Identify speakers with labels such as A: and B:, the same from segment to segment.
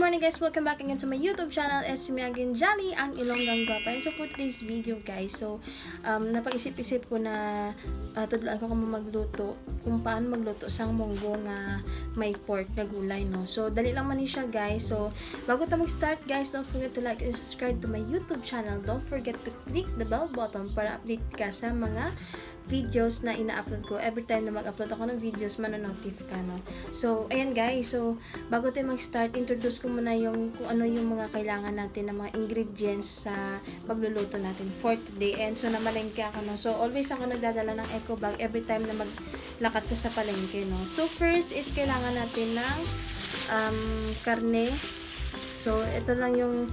A: morning guys, welcome back again to my YouTube channel. It's me again, Jolly, ang Ilonggang Guwapa. And so for today's video guys, napag-isip-isip ko na tudlaan ko kung magluto, kung paano magluto sang munggo nga may pork na gulay, no. So dali lang man ni siya guys. So bago ta mag-start guys, don't forget to like and subscribe to my YouTube channel. Don't forget to click the bell button para update ka sa mga videos na ina-upload ko. Every time na mag-upload ako ng videos, manonotify ka, no? So, ayan guys. So, bago tayo mag-start, introduce ko muna yung kung ano yung mga kailangan natin na mga ingredients sa pagluluto natin for today. And so, namalengke ako, no? So, always ako nagdadala ng eco bag every time na maglakad ko sa palengke, no? So, first is kailangan natin ng karne. So, ito lang yung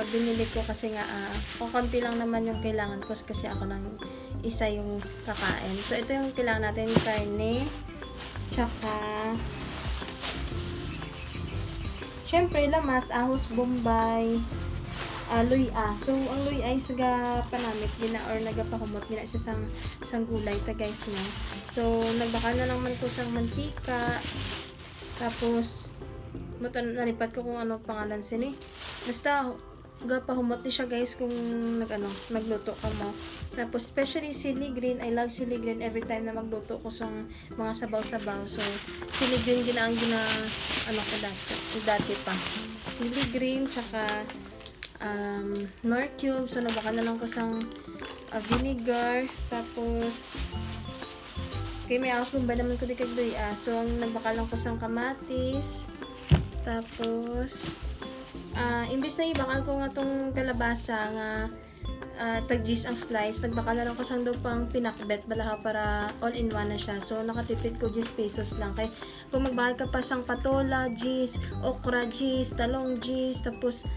A: binili ko kasi nga konti lang naman yung kailangan ko kasi ako lang isa yung kakain. So, ito yung kailangan natin, karne, tsaka syempre, lamas, ahos, bombay, luya. So, ang luya ay saga panamit gina or nagapahumot gina siya sang gulay ta guys, no? So, nagbaka na lang man ko sang mantika. Tapos, nalipat ko kung ano pangalan sini. Basta, gapahumot ni siya guys kung nagluto ka mo. Tapos, especially sili green. I love sili green every time na magluto ko sa mga sabaw-sabaw. So, sili green gina ko dati pa. Sili green, tsaka nor cube. So, nabaka na lang ko sang vinegar. Tapos, may akas kung ba naman ko di kagdoy. So, ang nagbaka lang ko sang kamatis. Tapos, imbis na ibakal ko nga tong kalabasa nga tagjis ang slice, nagbaka na lang ko sang pang pinakbet balaha para all in one na siya. So nakatipid ko 10 pesos lang. Kay kung magbahal ka pa sang patola, gis, okra gis, talong gis, tapos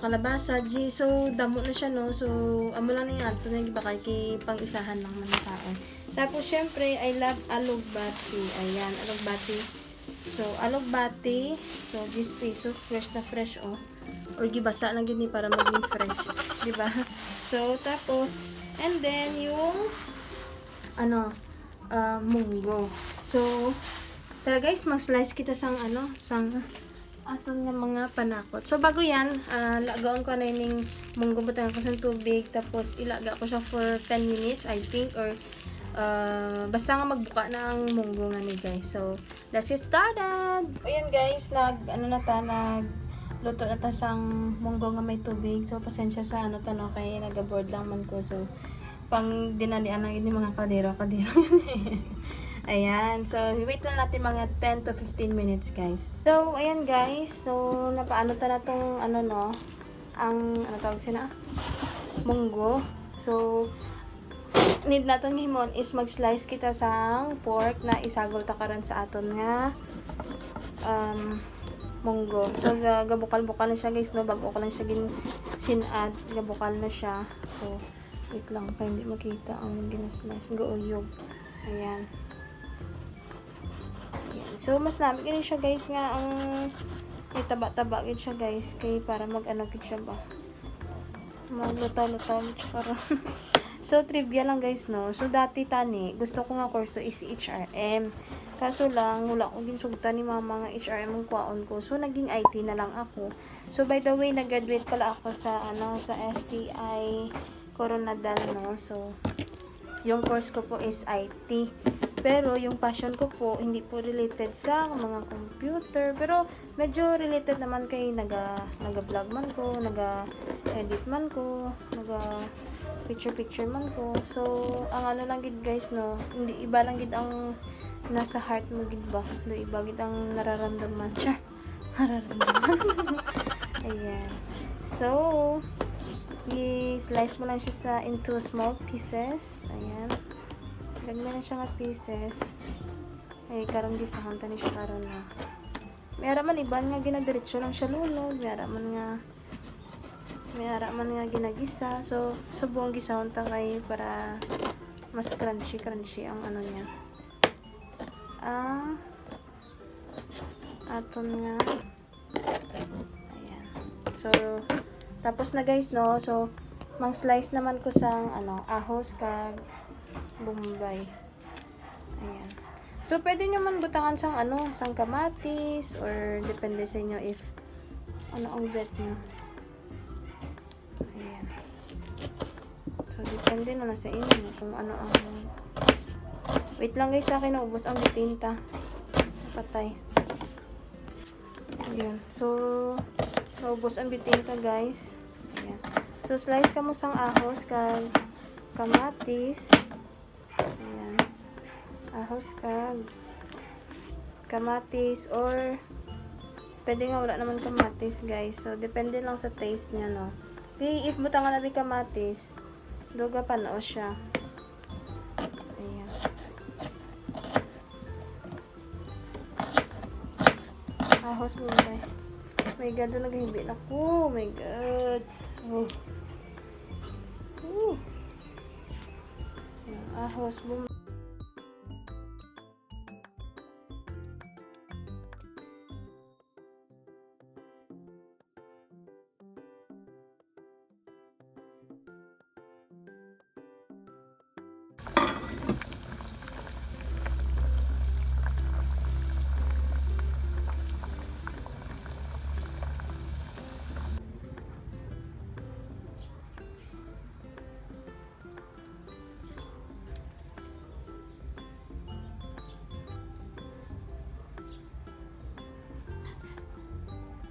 A: kalabasa gis. So damo na siya, no. So amo lang ni ato na gibakal kay pang isahan lang man taon. Tapos syempre I love alugbati. Ayan, alugbati. So, alugbati. So, 10 pesos. Fresh na fresh, oh. Or gibasa lang gini para maging fresh. Diba? So, tapos, and then, yung, munggo. So, tara guys, mag-slice kita sang, atong nga mga panakot. So, bago yan, lagaon ko na yung munggo, butang ko sa tubig. Tapos, ilaga ko siya for 10 minutes, I think, or basta nga magbuka na ang munggo nga ni guys. So, let's get started! Ayan guys, nagluto na ta sang munggo nga may tubig. So, pasensya sa kay nag-board lang man ko. So, pang dinalian lang yun yung mga kadero. Ayan. So, wait lang natin mga 10 to 15 minutes guys. So, ayan guys. So, napaano ta na tong tawag sina? Munggo. So, need natin himon is mag-slice kita sang pork na isagol ta karon sa aton nga munggo. So gabukal-bukal na siya guys, no, bago ko lang siya sinad, gabukal na siya. So wait lang pa hindi makita ang gina-slice gouyog. Ayan. Ayan. So mas namin gani siya guys nga ang may taba-taba gid siya guys kay para gid siya ba. Maglutaw-lutaw karon. So, trivia lang guys, no. So, dati tani, gusto ko nga kurso is HRM. Kaso lang, wala akong ginsugtan ni mama nga HRM ang kwaon ko. So, naging IT na lang ako. So, by the way, nag-graduate pala ako sa STI Coronadal, no. So, yung course ko po is IT. Pero, yung passion ko po, hindi po related sa mga computer. Pero, medyo related naman kay naga-vlog man ko, naga-edit man ko, picture man ko. So, ang lang gid guys, no, hindi iba lang gid ang nasa heart mo gid ba? Do iba gid ang nararamdaman siya. Nararamdaman. Ayan. So, i-slice mo lang siya into small pieces. Ayan. Lagyan na siya nga pieces. Ay, karon gisahan ta ni siya karon na. Mayara man iban nga ginadiretso lang siya lulog. Mayara man nga ginagisa. So, subuang gisahon ta kay para mas crunchy ang niya. Aton nga. Ayan. So, tapos na guys, no. So, mang-slice naman ko sang ahos kag bombay. Ayan. So, pwede nyo man butangan sang ano, sang kamatis, or depende sa inyo if ano ang bet nyo. Ayan. So, depende naman sa inyo kung ano ang... Wait lang guys, sa akin naubos ang bitinta. Patay. Ayan. So, naubos ang bitinta guys. Ayan. So, slice ka mo sang ahos kag kamatis. Ayan. Ahos kag kamatis or pwede nga wala naman kamatis guys. So, depende lang sa taste niya, no. Okay, if butangan natin kamatis, duga pa no siya. Ayan. Ahos mo guys. Oh my god, doon naghibi na ko. Oh my god. Oh. Ahos mo.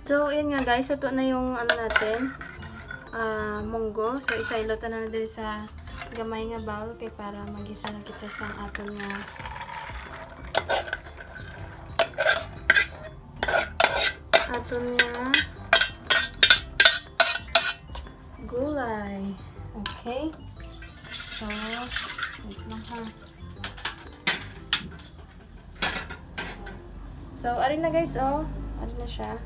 A: So, ayan nga guys. Ito na yung ano natin. Munggo. So, isailot na natin sa gamay nga bowl. Kaya para magisa na kita sa aton nga gulay. Okay. So, wait lang ha. So, arin na guys, oh. Arin na siya.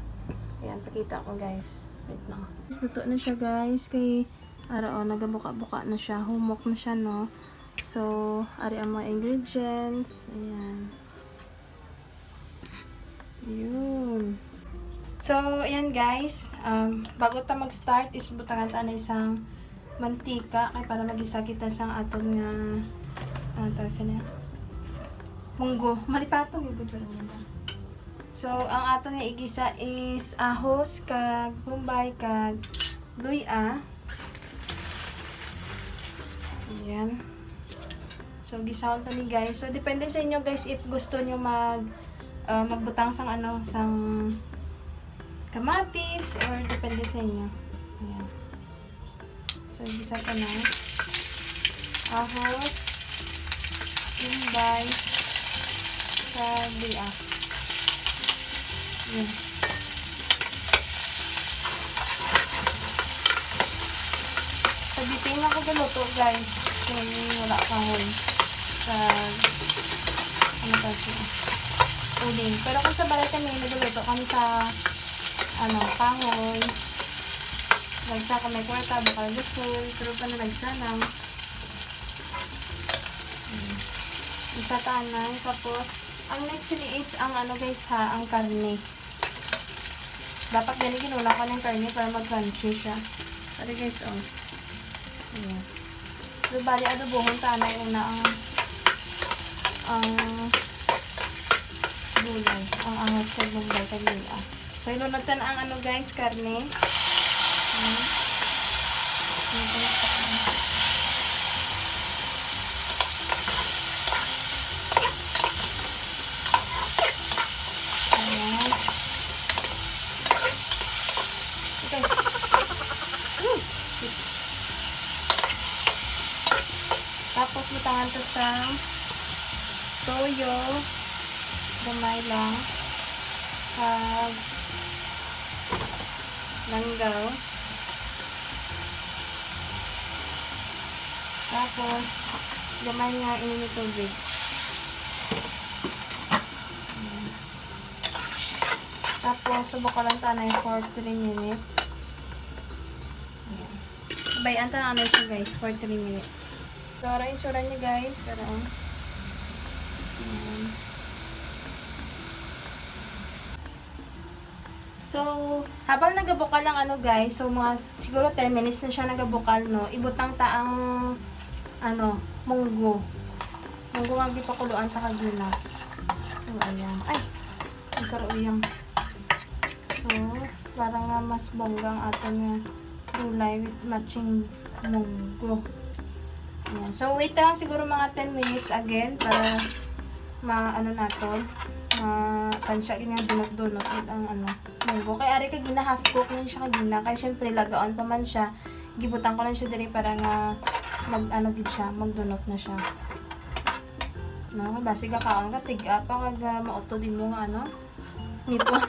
A: Ayan, pakita ko guys. Wait lang. Luto na siya guys. Kay, ara, oh, nagabuka-buka na siya. Humok na siya, no. So, ari ang mga ingredients. Ayan. Yun. So, ayan guys. Bago ta mag-start, is butangan ta na isang mantika. Kay para mag-isa kita sang aton nga ano tawag siya na? Munggo. Malipatong yung good pa rin. So, ang ato nga igisa is ahos, kag bombay, kag luya. Ayan. So, gisahon to ni guys. So, depende sa inyo guys if gusto nyo magbutang sang ano, sang kamatis, or depende sa inyo. Ayan. So, igisa ko na. Ahos, bombay, kag luya. Ayan. Sabitin lang ko galuto guys. Kaya wala kahon. Sa ano pa siya? Uling. Pero kung sa balay kami, nagluto kami sa ano, kahon. Nagsa kami kwarta, baka gusul. Pero pa na nagsanang. Isa tanay. Tapos, ang next is ang ano guys ha, ang karne. Dapat ganun ginula ko ng karne para mag-crunchy siya. Sorry guys, oh. Ayan. So, bali, adobohon tanay una ang gulay. Ang ahos sa gulay kagula. So, ilunod ang ano guys, karne. Ayan. Tapos butangan to sa toyo, gamay lang, kag langgaw. Tapos gamay nga init tubig. Tapos subok ko lang tanay for 3 minutes. Bayan ta na siya guys for 3 minutes. So, ara yung tsura niya guys. Ara. So, habang nagabukal lang ano guys, so mga siguro 10 minutes na siya nagabukal, no. Ibutang ta ang ano, munggo. Munggo nga gipakuluan ta kagina. So, ayan. Ay! Nagkaroon. So, para nga mas bonggang ato nga gulay with matching munggo. Ayan. So, wait lang siguro mga 10 minutes again para maano nato. Tansya nga dunot-dunot with ang ano, munggo. Kaya ari ka gina half cook na siya kagina. Kaya syempre lagaon pa man siya. Gibutan ko lang siya diri para nga mag-ano gid siya, magdunot na siya. No, basi ka kaon ka tiga pa kag mauto din mo nga ano. Nipon.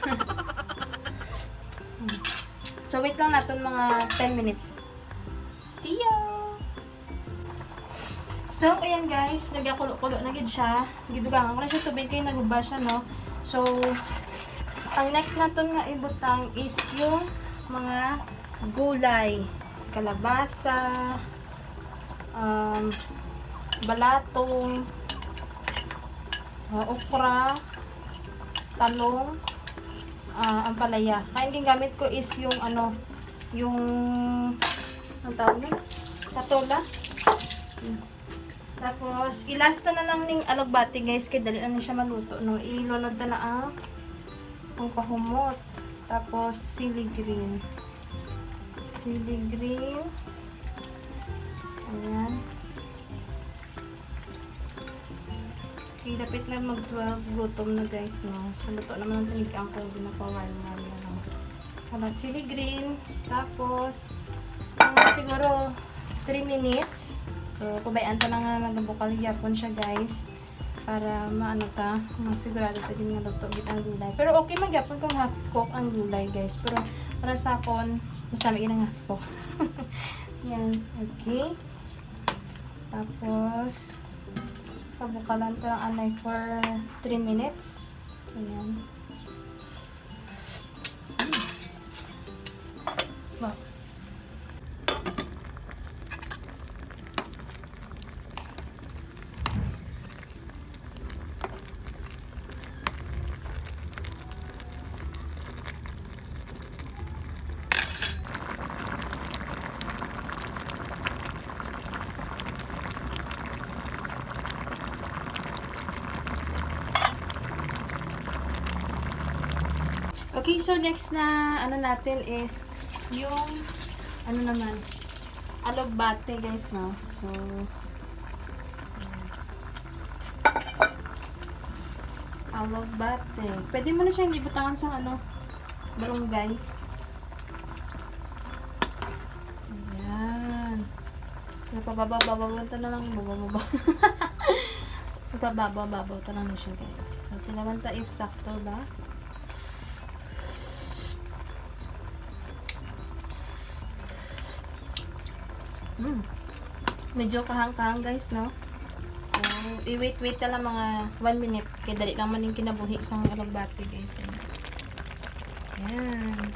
A: So wait lang natin mga 10 minutes. See ya. So ayan guys, nagakulo-kulo na gid siya. Gidugangan ko na siya tubig kay naguba siya no. So ang next naton nga ibutang is yung mga gulay, kalabasa, balatong, okra, talong, ampalaya. Kaya yung gamit ko is yung ano, yung ang tawag na? Katola. Tapos, ilasta na lang ning alugbati guys, kaya dali lang na siya maluto. No? Ilunod na ang pahumot. Tapos, sili green. Sili green. Ayan. Okay, dapat na mag-12 gutom na guys, no? So, luto naman ang tinigang ko, ginapawal-wal na lang. Hala, chili green. Tapos, siguro 3 minutes. So, kubayaan ta na nga nagabukal yapon siya guys. Para maano ta, masigurado ta din nga luto git ang gulay. Pero okay magyapon kung half cook ang gulay guys. Pero para sa akon, masama ang half cook. Yan, okay. Tapos, pabukalan ito ang anay for 3 minutes. Ayan. Wow. Okay, so next na ano natin is yung ano naman alugbate guys, no? So alugbate. Pwede mo na siyang ibutangan sa ano barunggay. Ayan. Napababaw-babaw ito na lang. Babaw-babaw. Napababaw-babaw ito na siya guys. So, tinaman ta if sakto ba? Medyo kahang-kahang guys, no? So, i-wait-wait na lang mga 1 minute. Kaya dali naman yung kinabuhi sa alugbate guys. Ayan.